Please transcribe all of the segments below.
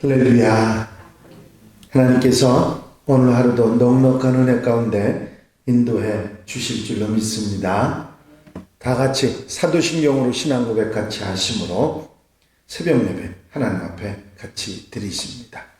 할렐루야. 하나님께서 오늘 하루도 넉넉한 은혜 가운데 인도해 주실 줄로 믿습니다. 다 같이 사도신경으로 신앙 고백 같이 하심으로 새벽 예배 하나님 앞에 같이 드리십니다.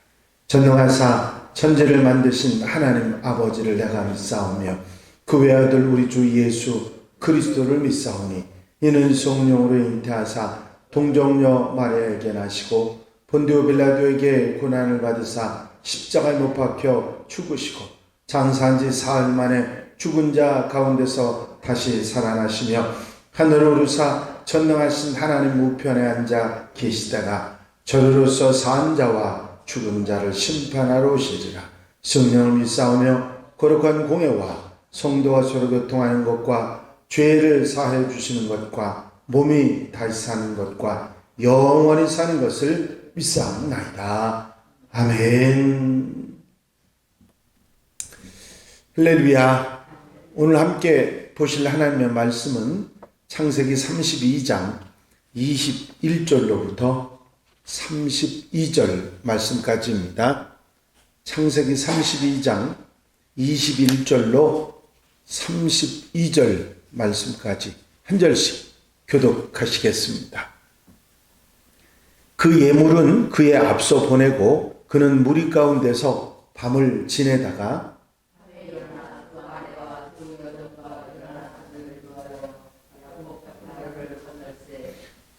전능하사 천지를 만드신 하나님 아버지를 내가 믿사오며 그 외아들 우리 주 예수 그리스도를 믿사오니 이는 성령으로 잉태하사 동정녀 마리아에게 나시고 본디오 빌라도에게 고난을 받으사 십자가에 못 박혀 죽으시고 장사한 지 사흘 만에 죽은 자 가운데서 다시 살아나시며 하늘을 오르사 전능하신 하나님 우편에 앉아 계시다가 저리로서 산 자와 죽은 자를 심판하러 오시리라. 성령을 믿사오며 거룩한 공예와 성도와 서로 교통하는 것과 죄를 사해 주시는 것과 몸이 다시 사는 것과 영원히 사는 것을 믿사옵나이다. 아멘. 할렐루야. 오늘 함께 보실 하나님의 말씀은 창세기 32장 21절로부터 32절 말씀까지입니다. 창세기 32장 21절로 32절 말씀까지 한 절씩 교독하시겠습니다. 그 예물은 그의 앞서 보내고 그는 무리 가운데서 밤을 지내다가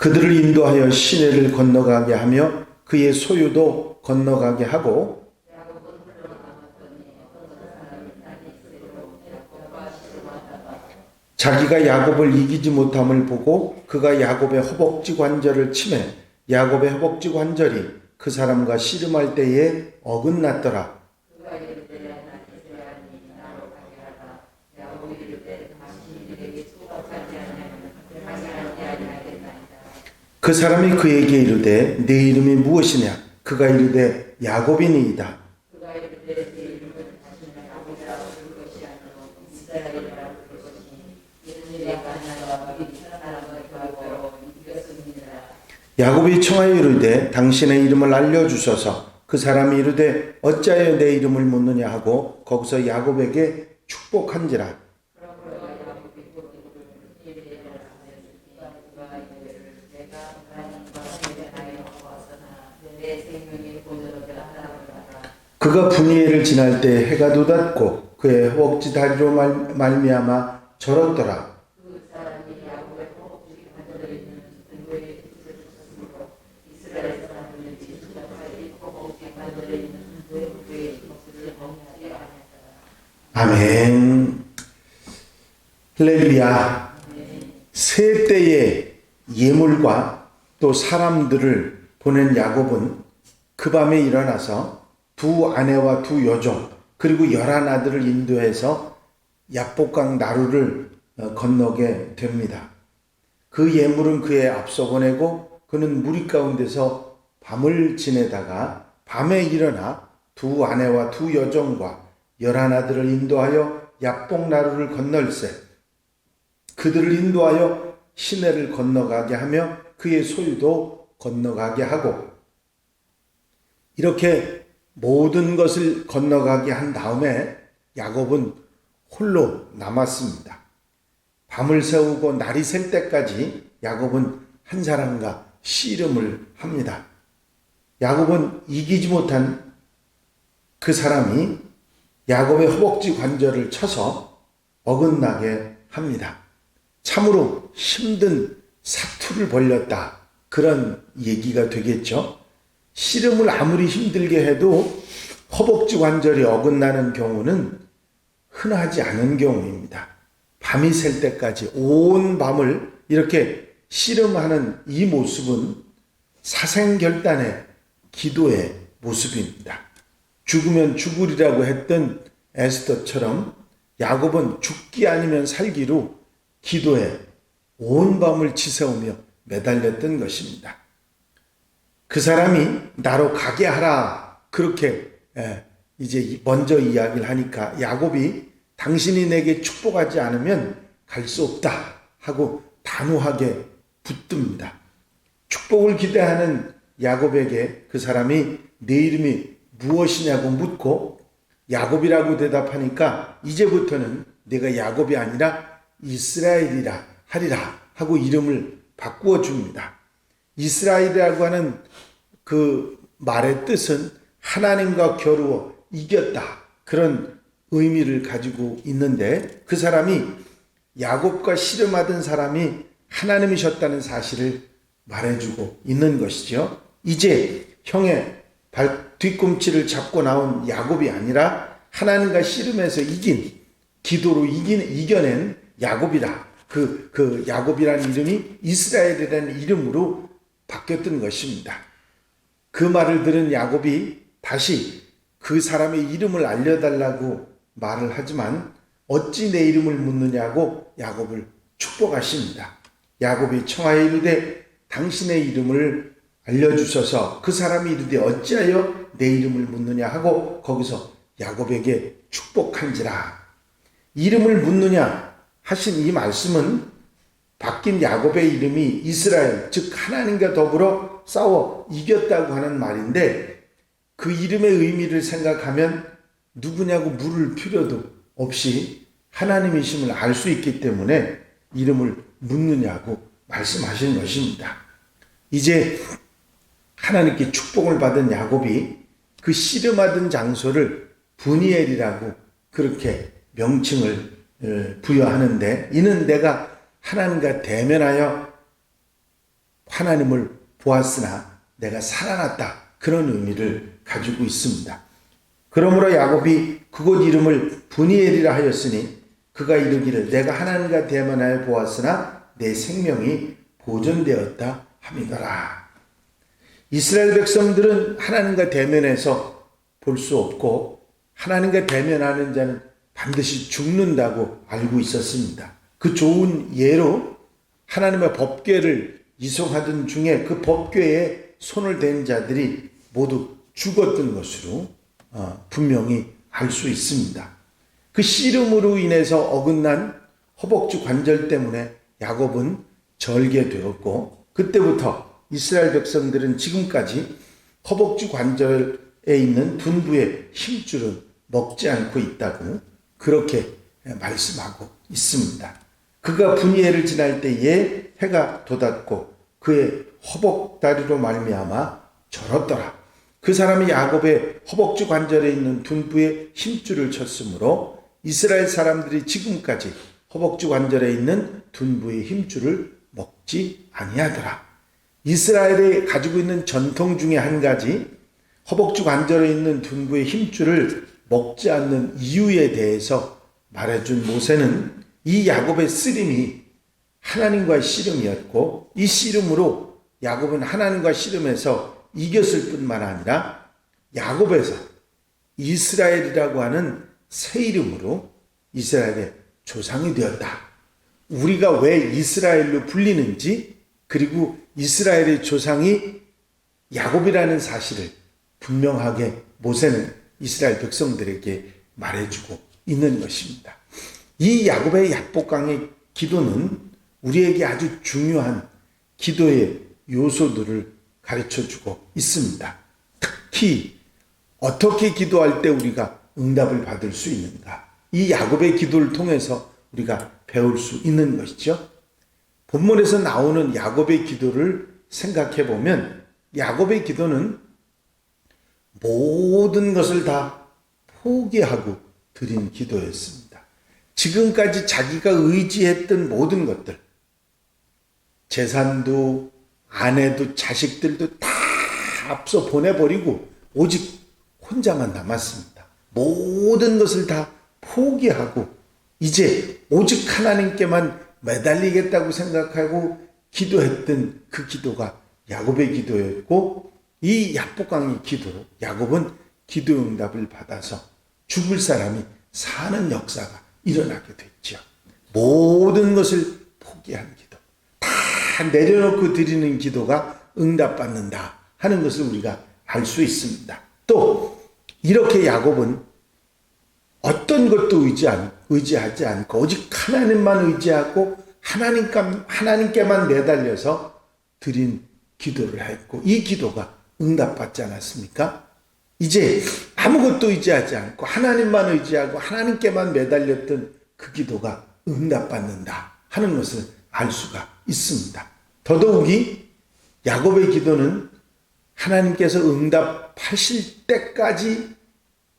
그들을 인도하여 시내를 건너가게 하며 그의 소유도 건너가게 하고 자기가 야곱을 이기지 못함을 보고 그가 야곱의 허벅지 관절을 치매 야곱의 허벅지 관절이 그 사람과 씨름할 때에 어긋났더라. 그 사람이 그에게 이르되 내 이름이 무엇이냐? 그가 이르되 야곱이니이다. 야곱이 청하여 이르되 당신의 이름을 알려주소서. 그 사람이 이르되 어찌하여 내 이름을 묻느냐 하고 거기서 야곱에게 축복한지라. 그가 분이엘을 지날 때 해가 돋았고 그의 허벅지 다리로 말미암아 절었더라. 아멘. 할렐루야. 세 때의 예물과 또 사람들을 보낸 야곱은 그 밤에 일어나서 두 아내와 두 여종 그리고 11아들을 인도해서 야복강 나루를 건너게 됩니다. 그 예물은 그의 앞서 보내고 그는 무리 가운데서 밤을 지내다가 밤에 일어나 두 아내와 두 여종과 11아들을 인도하여 야복 나루를 건널세 그들을 인도하여 시내를 건너가게 하며 그의 소유도 건너가게 하고 이렇게 모든 것을 건너가게 한 다음에 야곱은 홀로 남았습니다. 밤을 새우고 날이 셀 때까지 야곱은 한 사람과 씨름을 합니다. 야곱은 이기지 못한 그 사람이 야곱의 허벅지 관절을 쳐서 어긋나게 합니다. 참으로 힘든 사투를 벌였다. 그런 얘기가 되겠죠. 씨름을 아무리 힘들게 해도 허벅지 관절이 어긋나는 경우는 흔하지 않은 경우입니다. 밤이 셀 때까지 온 밤을 이렇게 씨름하는 이 모습은 사생결단의 기도의 모습입니다. 죽으면 죽으리라고 했던 에스더처럼 야곱은 죽기 아니면 살기로 기도에 온 밤을 지새우며 매달렸던 것입니다. 그 사람이 나로 가게 하라 그렇게 이제 먼저 이야기를 하니까 야곱이 당신이 내게 축복하지 않으면 갈 수 없다 하고 단호하게 붙듭니다. 축복을 기대하는 야곱에게 그 사람이 내 이름이 무엇이냐고 묻고 야곱이라고 대답하니까 이제부터는 내가 야곱이 아니라 이스라엘이라 하리라 하고 이름을 바꾸어 줍니다. 이스라엘이라고 하는 그 말의 뜻은 하나님과 겨루어 이겼다, 그런 의미를 가지고 있는데, 그 사람이 야곱과 씨름하던 사람이 하나님이셨다는 사실을 말해주고 있는 것이죠. 이제 형의 뒤꿈치를 잡고 나온 야곱이 아니라 하나님과 씨름해서 기도로 이겨낸 야곱이라, 그 야곱이라는 이름이 이스라엘이라는 이름으로 바뀌었던 것입니다. 그 말을 들은 야곱이 다시 그 사람의 이름을 알려달라고 말을 하지만 어찌 내 이름을 묻느냐고 야곱을 축복하십니다. 야곱이 청하여 이르되 당신의 이름을 알려주셔서 그 사람이 이르되 어찌하여 내 이름을 묻느냐 하고 거기서 야곱에게 축복한지라. 이름을 묻느냐 하신 이 말씀은 바뀐 야곱의 이름이 이스라엘, 즉 하나님과 더불어 싸워 이겼다고 하는 말인데, 그 이름의 의미를 생각하면 누구냐고 물을 필요도 없이 하나님이심을 알 수 있기 때문에 이름을 묻느냐고 말씀하신 것입니다. 이제 하나님께 축복을 받은 야곱이 그 씨름하던 장소를 브니엘이라고 그렇게 명칭을 부여하는데, 이는 내가 하나님과 대면하여 하나님을 보았으나 내가 살아났다, 그런 의미를 가지고 있습니다. 그러므로 야곱이 그곳 이름을 브니엘이라 하였으니 그가 이르기를 내가 하나님과 대면하여 보았으나 내 생명이 보존되었다 함이더라. 이스라엘 백성들은 하나님과 대면해서 볼 수 없고 하나님과 대면하는 자는 반드시 죽는다고 알고 있었습니다. 그 좋은 예로 하나님의 법궤를 이송하던 중에 그 법궤에 손을 댄 자들이 모두 죽었던 것으로 분명히 알 수 있습니다. 그 씨름으로 인해서 어긋난 허벅지 관절 때문에 야곱은 절개되었고, 그때부터 이스라엘 백성들은 지금까지 허벅지 관절에 있는 둔부의 힘줄은 먹지 않고 있다고 그렇게 말씀하고 있습니다. 그가 분이엘을 지날 때에 해가 돋았고 그의 허벅다리로 말미암아 절었더라. 그 사람이 야곱의 허벅지 관절에 있는 둔부의 힘줄을 쳤으므로 이스라엘 사람들이 지금까지 허벅지 관절에 있는 둔부의 힘줄을 먹지 아니하더라. 이스라엘이 가지고 있는 전통 중에 한 가지, 허벅지 관절에 있는 둔부의 힘줄을 먹지 않는 이유에 대해서 말해준 모세는 이 야곱의 씨름이 하나님과의 씨름이었고, 이 씨름으로 야곱은 하나님과 씨름해서 이겼을 뿐만 아니라 야곱에서 이스라엘이라고 하는 새 이름으로 이스라엘의 조상이 되었다. 우리가 왜 이스라엘로 불리는지, 그리고 이스라엘의 조상이 야곱이라는 사실을 분명하게 모세는 이스라엘 백성들에게 말해주고 있는 것입니다. 이 야곱의 약복강의 기도는 우리에게 아주 중요한 기도의 요소들을 가르쳐주고 있습니다. 특히 어떻게 기도할 때 우리가 응답을 받을 수 있는가, 이 야곱의 기도를 통해서 우리가 배울 수 있는 것이죠. 본문에서 나오는 야곱의 기도를 생각해 보면 야곱의 기도는 모든 것을 다 포기하고 드린 기도였습니다. 지금까지 자기가 의지했던 모든 것들, 재산도 아내도 자식들도 다 앞서 보내버리고 오직 혼자만 남았습니다. 모든 것을 다 포기하고 이제 오직 하나님께만 매달리겠다고 생각하고 기도했던 그 기도가 야곱의 기도였고, 이 약복강의 기도로 야곱은 기도 응답을 받아서 죽을 사람이 사는 역사가 일어나게 됐죠. 모든 것을 포기한 기도, 다 내려놓고 드리는 기도가 응답받는다 하는 것을 우리가 알 수 있습니다. 또 이렇게 야곱은 어떤 것도 의지하지 않고 오직 하나님만 의지하고 하나님께만 매달려서 드린 기도를 했고, 이 기도가 응답받지 않았습니까? 이제 아무것도 의지하지 않고 하나님만 의지하고 하나님께만 매달렸던 그 기도가 응답받는다 하는 것을 알 수가 있습니다. 더더욱이 야곱의 기도는 하나님께서 응답하실 때까지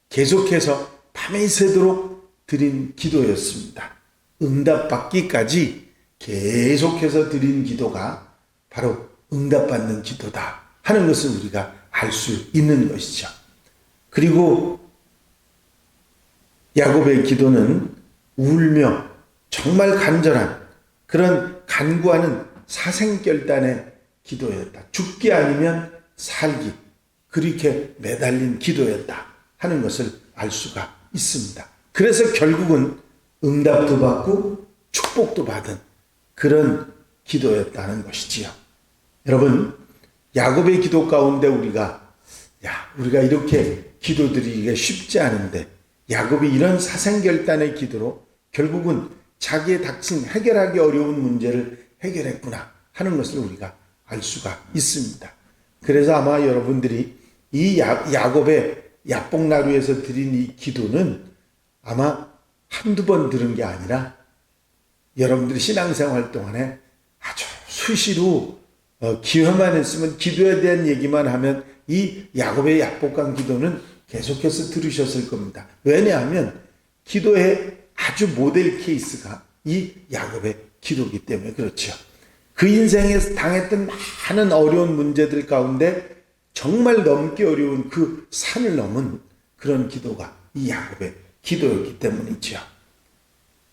계속해서 밤이 새도록 드린 기도였습니다. 응답받기까지 계속해서 드린 기도가 바로 응답받는 기도다 하는 것을 우리가 알 수 있는 것이죠. 그리고 야곱의 기도는 울며 정말 간절한 그런 간구하는 사생결단의 기도였다. 죽기 아니면 살기, 그렇게 매달린 기도였다 하는 것을 알 수가 있습니다. 그래서 결국은 응답도 받고 축복도 받은 그런 기도였다는 것이지요. 여러분, 야곱의 기도 가운데 우리가 이렇게 기도드리기가 쉽지 않은데 야곱이 이런 사생결단의 기도로 결국은 자기의 닥친 해결하기 어려운 문제를 해결했구나 하는 것을 우리가 알 수가 있습니다. 그래서 아마 여러분들이 이 야곱의 야복나루에서 드린 이 기도는 아마 한두 번 들은 게 아니라 여러분들이 신앙생활 동안에 아주 수시로 기회만 있으면 기도에 대한 얘기만 하면 이 야곱의 야복강 기도는 계속해서 들으셨을 겁니다. 왜냐하면 기도의 아주 모델 케이스가 이 야곱의 기도이기 때문에 그렇죠. 그 인생에서 당했던 많은 어려운 문제들 가운데 정말 넘기 어려운 그 산을 넘은 그런 기도가 이 야곱의 기도였기 때문이죠.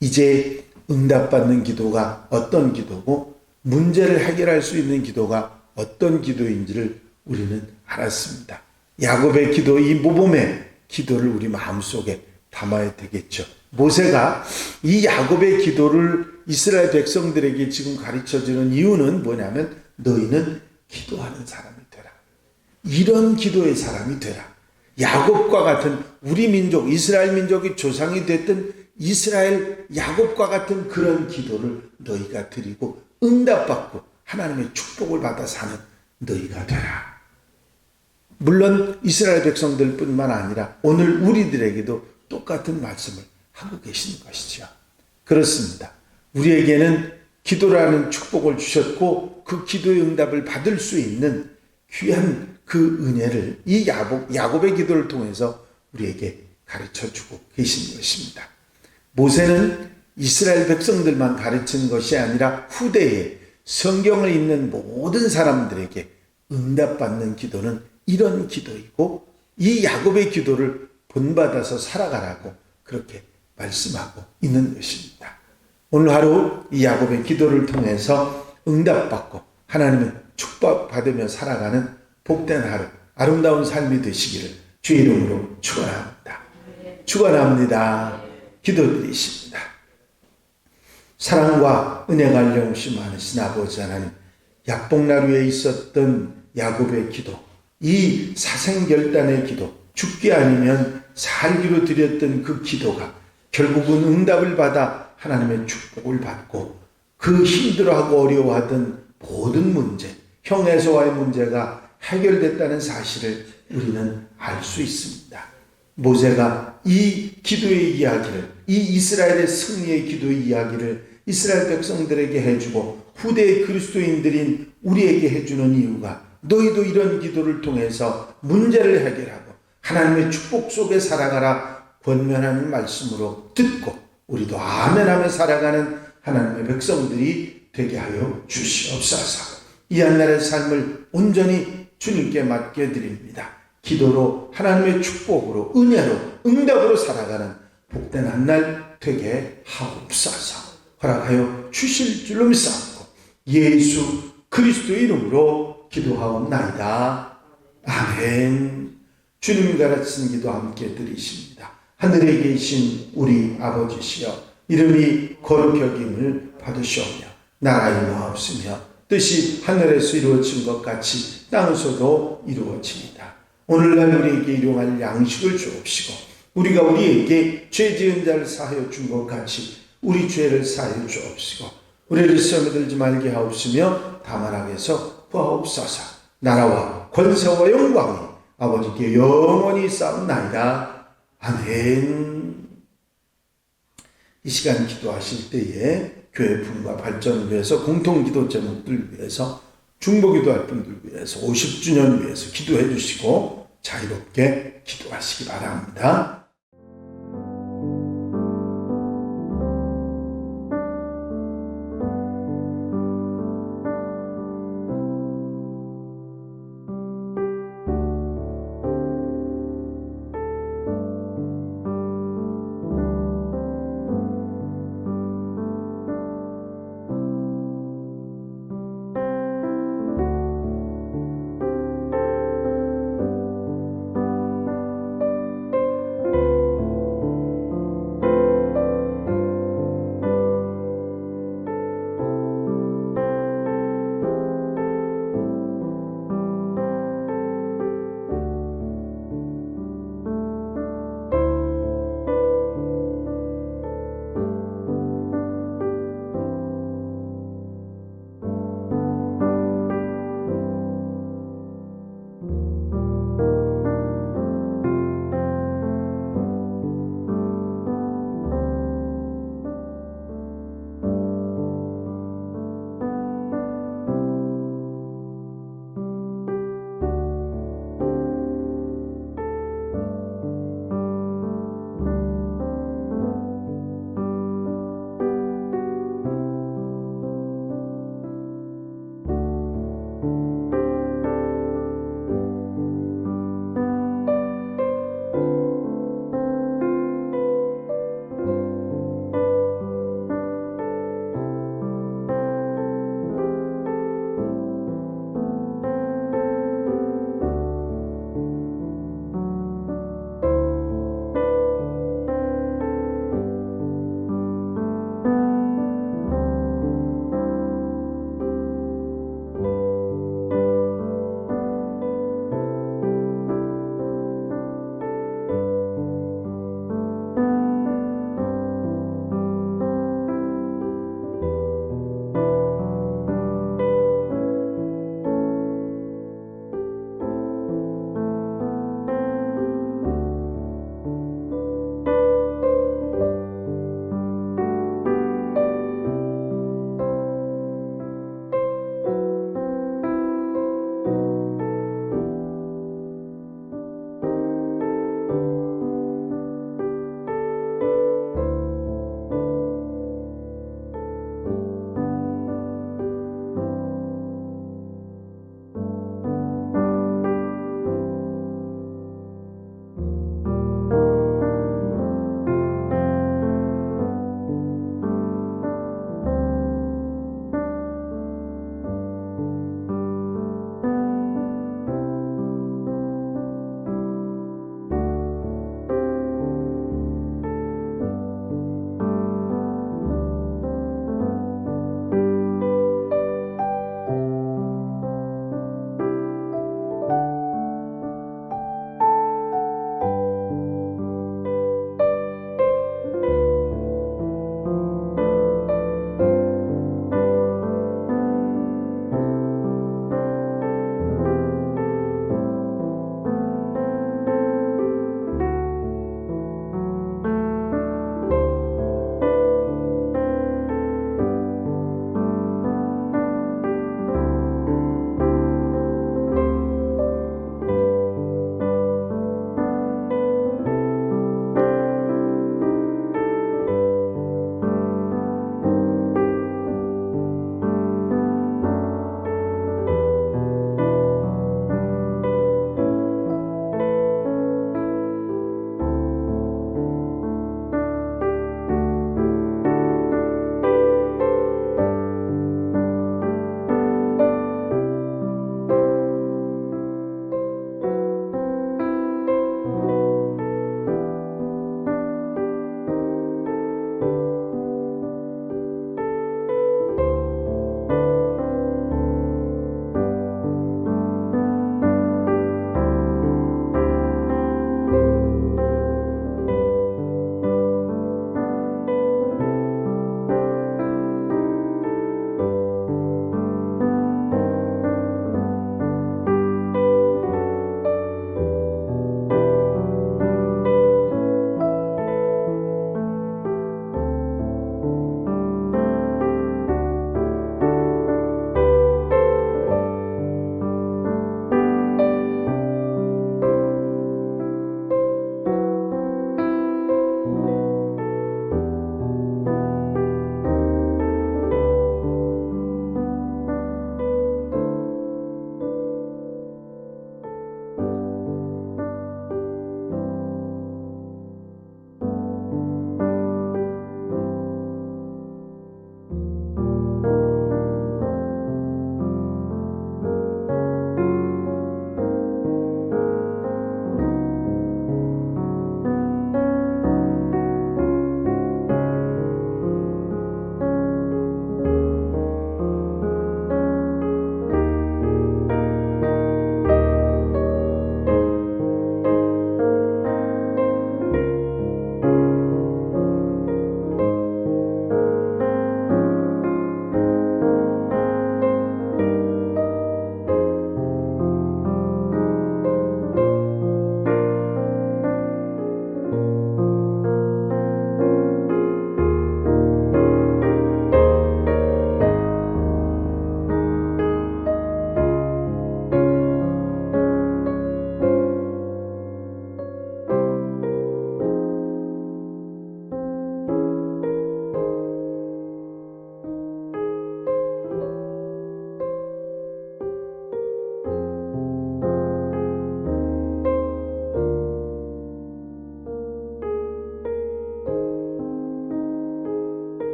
이제 응답받는 기도가 어떤 기도고 문제를 해결할 수 있는 기도가 어떤 기도인지를 우리는 알았습니다. 야곱의 기도, 이 모범의 기도를 우리 마음속에 담아야 되겠죠. 모세가 이 야곱의 기도를 이스라엘 백성들에게 지금 가르쳐주는 이유는 뭐냐면 너희는 기도하는 사람이 되라. 이런 기도의 사람이 되라. 야곱과 같은 우리 민족, 이스라엘 민족의 조상이 됐던 이스라엘 야곱과 같은 그런 기도를 너희가 드리고 응답받고 하나님의 축복을 받아 사는 너희가 되라. 물론 이스라엘 백성들뿐만 아니라 오늘 우리들에게도 똑같은 말씀을 하고 계시는 것이죠. 그렇습니다. 우리에게는 기도라는 축복을 주셨고 그 기도의 응답을 받을 수 있는 귀한 그 은혜를 이 야곱의 기도를 통해서 우리에게 가르쳐주고 계신 것입니다. 모세는 이스라엘 백성들만 가르친 것이 아니라 후대에 성경을 읽는 모든 사람들에게 응답받는 기도는 이런 기도이고 이 야곱의 기도를 본받아서 살아가라고 그렇게 말씀하고 있는 것입니다. 오늘 하루 이 야곱의 기도를 통해서 응답받고 하나님의 축복받으며 살아가는 복된 하루, 아름다운 삶이 되시기를 주의 이름으로 축원합니다. 축원합니다. 기도드리십니다. 사랑과 은혜가 영시 많으신 아버지 하나님, 야복나루에 있었던 야곱의 기도, 이 사생결단의 기도, 죽기 아니면 살기로 드렸던 그 기도가 결국은 응답을 받아 하나님의 축복을 받고 그 힘들어하고 어려워하던 모든 문제, 형에서와의 문제가 해결됐다는 사실을 우리는 알 수 있습니다. 모세가 이 기도의 이야기를, 이 이스라엘의 승리의 기도의 이야기를 이스라엘 백성들에게 해주고 후대의 그리스도인들인 우리에게 해주는 이유가 너희도 이런 기도를 통해서 문제를 해결하고 하나님의 축복 속에 살아가라 권면하는 말씀으로 듣고 우리도 아멘하며 살아가는 하나님의 백성들이 되게 하여 주시옵소서. 이 한날의 삶을 온전히 주님께 맡겨드립니다. 기도로 하나님의 축복으로 은혜로 응답으로 살아가는 복된 한날 되게 하옵소서. 허락하여 주실 줄로 믿사옵고 예수 그리스도의 이름으로 기도하옵나이다. 아멘. 주님 가르친 기도 함께 드리십니다. 하늘에 계신 우리 아버지시여, 이름이 거룩히 여김을 받으시오며 나라의 마옵시며 뜻이 하늘에서 이루어진 것 같이 땅에서도 이루어지이다. 오늘날 우리에게 일용할 양식을 주옵시고 우리가 우리에게 죄 지은 자를 사하여 준 것 같이 우리 죄를 사하여 주옵시고 우리를 시험에 들지 말게 하옵시며 다만 악에서 구하옵소서. 나라와 권세와 영광이 아버지께 영원히 쌓옵나이다. 아멘. 이 시간 기도하실 때에 교회 부흥과 발전을 위해서 공통기도 제목들 위해서 중보기도할 분들 위해서 50주년 위해서 기도해 주시고 자유롭게 기도하시기 바랍니다.